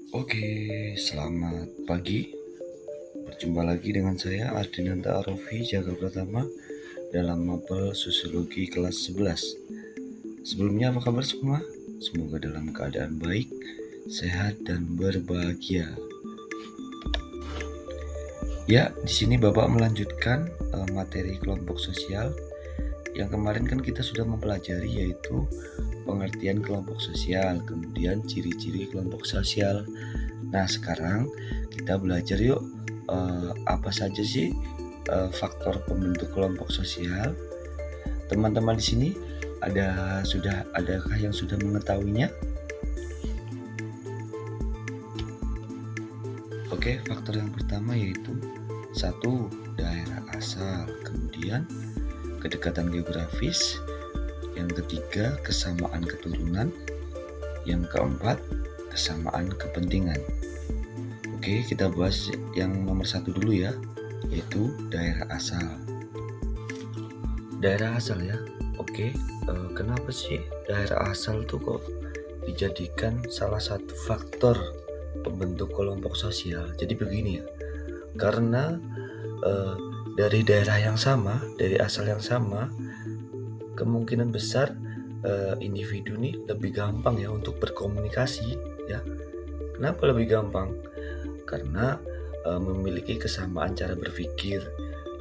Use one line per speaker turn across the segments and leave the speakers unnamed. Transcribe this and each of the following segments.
Oke, selamat pagi. Berjumpa lagi dengan saya Ardinanta Arofi Jaga Pratama dalam mapel Sosiologi kelas 11. Sebelumnya apa kabar semua? Semoga dalam keadaan baik, sehat dan berbahagia. Ya, di sini Bapak melanjutkan materi kelompok sosial. Yang kemarin kan kita sudah mempelajari yaitu pengertian kelompok sosial, kemudian ciri-ciri kelompok sosial. Nah, sekarang kita belajar yuk apa saja sih faktor pembentuk kelompok sosial. Teman-teman di sini adakah yang sudah mengetahuinya? Oke, faktor yang pertama yaitu satu, daerah asal, kemudian kedekatan geografis, yang ketiga kesamaan keturunan, yang keempat kesamaan kepentingan. Oke, kita bahas yang nomor satu dulu ya, yaitu daerah asal. Daerah asal ya. Oke, kenapa sih daerah asal tuh kok dijadikan salah satu faktor pembentuk kelompok sosial? Jadi begini ya, karena dari daerah yang sama, dari asal yang sama, kemungkinan besar individu nih lebih gampang ya untuk berkomunikasi ya. Kenapa lebih gampang? Karena memiliki kesamaan cara berpikir.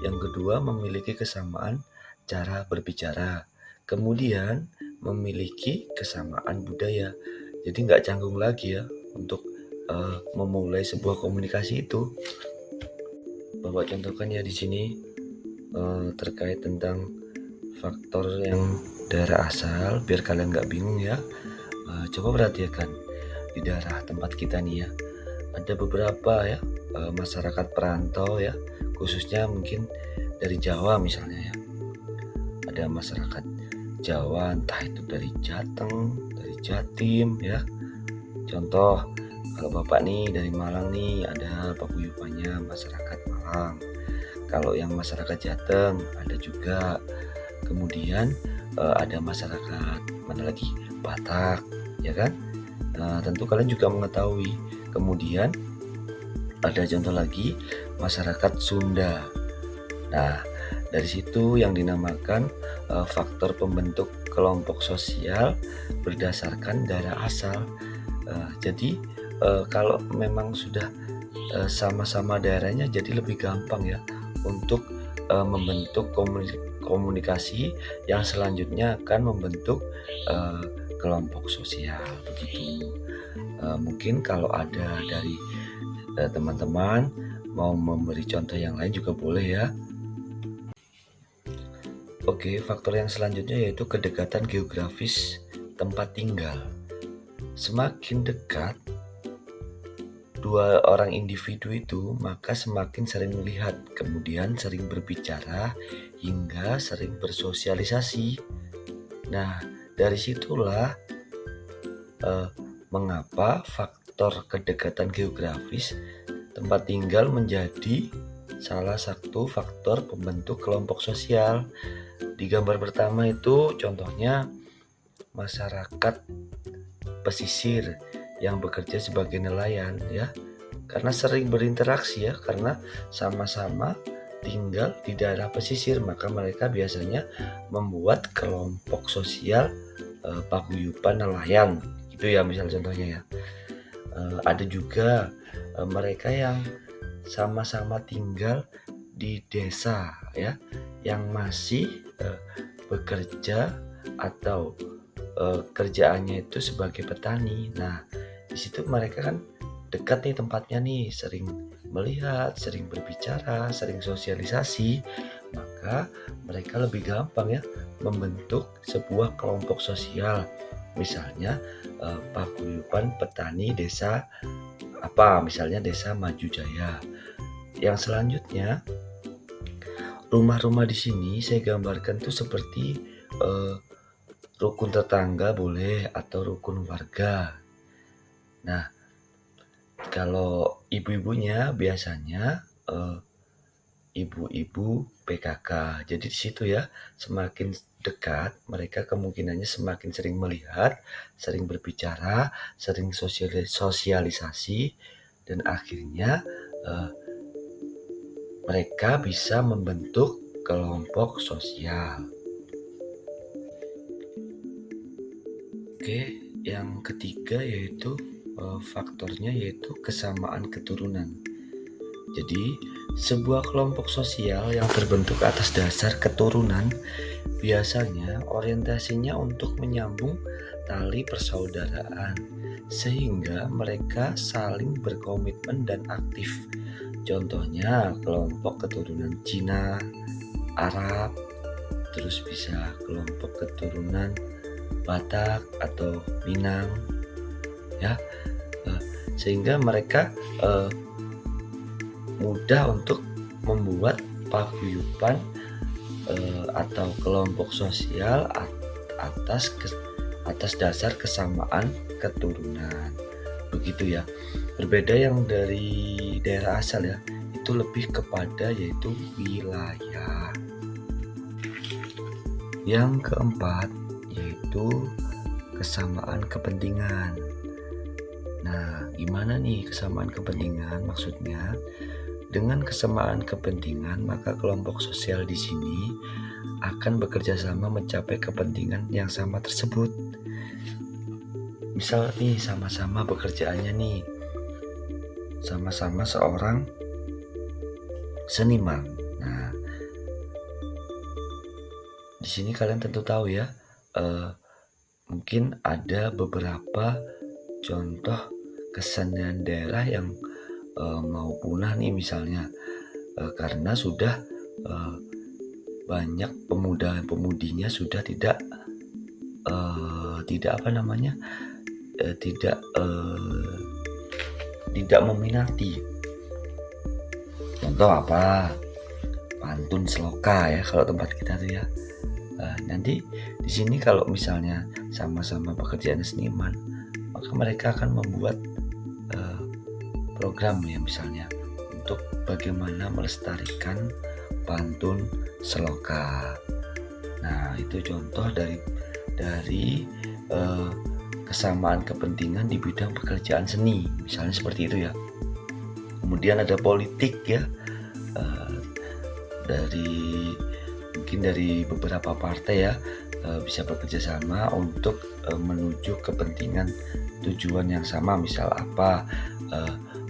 Yang kedua, memiliki kesamaan cara berbicara. Kemudian memiliki kesamaan budaya. Jadi nggak canggung lagi ya untuk memulai sebuah komunikasi itu. Bapak contohkan ya di sini terkait tentang faktor yang daerah asal, biar kalian nggak bingung ya. Coba perhatikan di daerah tempat kita nih ya, ada beberapa ya masyarakat perantau ya, khususnya mungkin dari Jawa misalnya ya. Ada masyarakat Jawa, entah itu dari Jateng, dari Jatim ya. Contoh, kalau Bapak nih dari Malang nih, ada paguyubannya masyarakat Malang. Kalau yang masyarakat Jateng ada juga. Kemudian ada masyarakat mana lagi? Batak, ya kan? Tentu kalian juga mengetahui. Kemudian ada contoh lagi masyarakat Sunda. Nah, dari situ yang dinamakan faktor pembentuk kelompok sosial berdasarkan daerah asal. Jadi kalau memang sudah sama-sama daerahnya, jadi lebih gampang ya untuk membentuk komunikasi yang selanjutnya akan membentuk kelompok sosial begitu. Mungkin kalau ada dari teman-teman mau memberi contoh yang lain juga boleh ya. Oke, faktor yang selanjutnya yaitu kedekatan geografis tempat tinggal. Semakin dekat dua orang individu itu, maka semakin sering melihat, kemudian sering berbicara, hingga sering bersosialisasi. Nah, dari situlah mengapa faktor kedekatan geografis tempat tinggal menjadi salah satu faktor pembentuk kelompok sosial. Di gambar pertama itu contohnya masyarakat pesisir yang bekerja sebagai nelayan ya, karena sering berinteraksi ya, karena sama-sama tinggal di daerah pesisir, maka mereka biasanya membuat kelompok sosial paguyuban nelayan itu ya, misal contohnya ya. Ada juga mereka yang sama-sama tinggal di desa ya, yang masih bekerja atau kerjaannya itu sebagai petani. Nah, di situ mereka kan dekat nih tempatnya nih, sering melihat, sering berbicara, sering sosialisasi, maka mereka lebih gampang ya membentuk sebuah kelompok sosial. Misalnya paguyuban petani desa apa, misalnya desa Maju Jaya. Yang selanjutnya, rumah-rumah di sini saya gambarkan tuh seperti rukun tetangga boleh atau rukun warga. Nah, kalau ibu-ibunya biasanya ibu-ibu PKK. Jadi di situ ya, semakin dekat, mereka kemungkinannya semakin sering melihat, sering berbicara, sering sosialisasi, dan akhirnya mereka bisa membentuk kelompok sosial. Oke, yang ketiga yaitu faktornya yaitu kesamaan keturunan. Jadi, sebuah kelompok sosial yang terbentuk atas dasar keturunan biasanya orientasinya untuk menyambung tali persaudaraan, sehingga mereka saling berkomitmen dan aktif. Contohnya kelompok keturunan Cina, Arab, terus bisa kelompok keturunan Batak atau Minang, ya, sehingga mereka mudah untuk membuat paguyuban atau kelompok sosial atas dasar kesamaan keturunan. Begitu ya. Berbeda yang dari daerah asal ya, itu lebih kepada yaitu wilayah. Yang keempat yaitu kesamaan kepentingan. Nah, gimana nih kesamaan kepentingan? Maksudnya, dengan kesamaan kepentingan, maka kelompok sosial di sini akan bekerja sama mencapai kepentingan yang sama tersebut. Misal nih, sama-sama bekerjaannya nih, sama-sama seorang seniman. Nah, di sini kalian tentu tahu ya, mungkin ada beberapa contoh kesenian daerah yang mau punah nih misalnya, karena sudah banyak pemuda-pemudinya sudah tidak meminati. Contoh apa? Pantun seloka ya kalau tempat kita tuh ya. Nanti di sini kalau misalnya sama-sama pekerjaan seniman, maka mereka akan membuat program ya misalnya untuk bagaimana melestarikan pantun seloka. Nah, itu contoh dari kesamaan kepentingan di bidang pekerjaan seni, misalnya seperti itu ya. Kemudian ada politik ya, mungkin dari beberapa partai ya, bisa bekerja sama untuk menuju kepentingan tujuan yang sama, misal apa,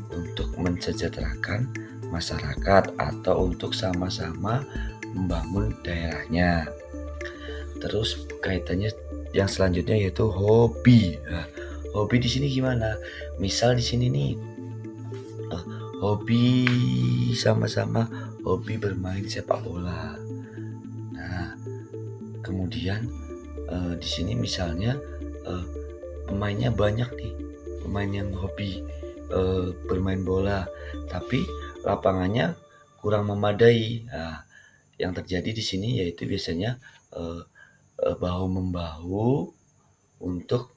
untuk mensejahterakan masyarakat atau untuk sama-sama membangun daerahnya. Terus kaitannya yang selanjutnya yaitu hobi. Nah, hobi di sini gimana? Misal di sini nih hobi sama-sama hobi bermain sepak bola. Nah, kemudian di sini misalnya pemainnya banyak nih, pemain yang hobi bermain bola, tapi lapangannya kurang memadai. Nah, yang terjadi di sini yaitu biasanya bahu-membahu untuk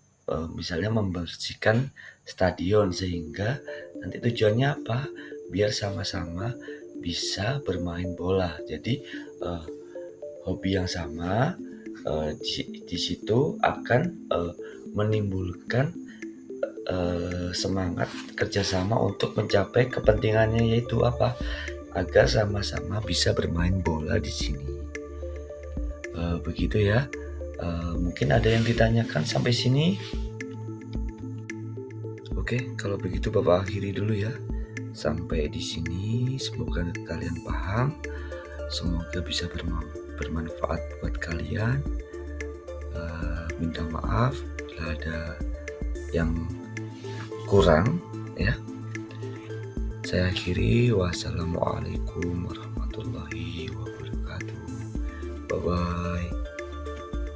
misalnya membersihkan stadion, sehingga nanti tujuannya apa? Biar sama-sama bisa bermain bola. Jadi hobi yang sama di situ akan menimbulkan semangat kerjasama untuk mencapai kepentingannya, yaitu apa? Agar sama-sama bisa bermain bola di sini. Begitu ya. Mungkin ada yang ditanyakan sampai sini. Oke, kalau begitu Bapak akhiri dulu ya. Sampai di sini, semoga kalian paham. Semoga bisa bermanfaat buat kalian. Minta maaf bila ada yang kurang ya. Saya akhiri. Wassalamualaikum warahmatullahi wabarakatuh. Bye bye.